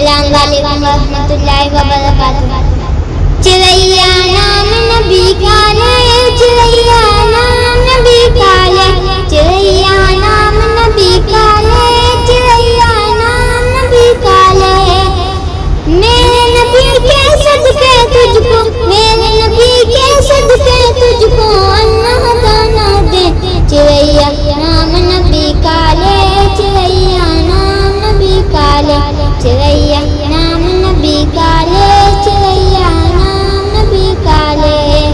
السلام علیکم ورحمۃ اللہ وبرکاتہ۔ چریا نام نبی کا لے، چریا نام نبی کا لے، چریا نام نبی کا لے، چریا نام نبی کا لے۔ میرے نبی کے صدقے تجھ کو، میرے نبی کے صدقے تجھ کو اللہ دانا دے۔ چریا نام نبی کا لے، چریا نام نبی کا لے، چریا نام نبی کا لے، چریا نام نبی کا لے۔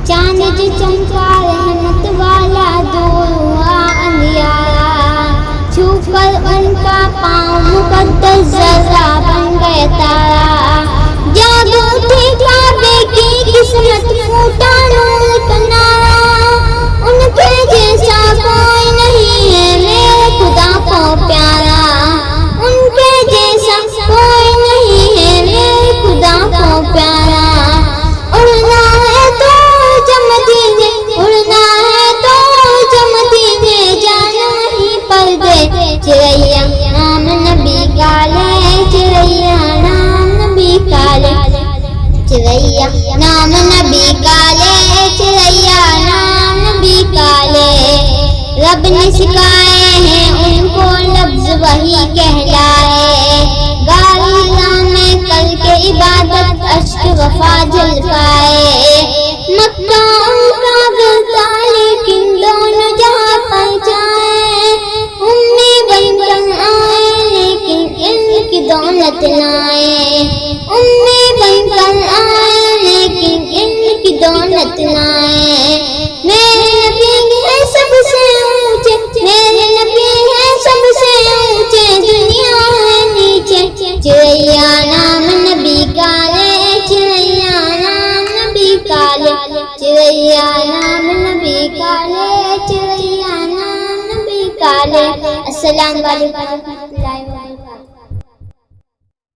چاند جو چمکا رحمت والا دور ہوا اندھیارا، چھو کر ان کا پاؤں مقدس ذرہ بن گیا تارا۔ جادو تھی کعبے کی قسمت پھوٹا نور کا نارا، ان کے جیسا کوئی نہیں ہے میرے خدا کو پیارا، ان کے جیسا کوئی نہیں ہے میرے خدا کو پیارا۔ اڑنا ہے تو جم دیجے، اڑنا ہے تو جم دیجے، جانا ہی پر دے۔ چریا نام نبی کا لے، چریا نام نبی کا لے، چریا نام نبی کا لے، چریا نام نبی کا لے۔ رب نے سکھائے ہیں ان کو لفظ وہی کہلائے، گالی میں کر کے عبادت اشک وفا جھلکائے۔ مکہ ان کا گرتا لیکن دونوں جہاں پر جائے، امی بن کر آئے لیکن ان کی دولت لائے، امی بن کر آئے لیکن ان کی دولت لائے۔ میرے نبی ہے سب سے اونچے، میرے نبی ہے سب سے اونچے، دنیا ہے نیچے۔ چریا نام نبی کا لے، چریا نام نبی کا لے، چریا نام نبی کا لے، چریا نام نبی کا لے۔ السلام علیکم۔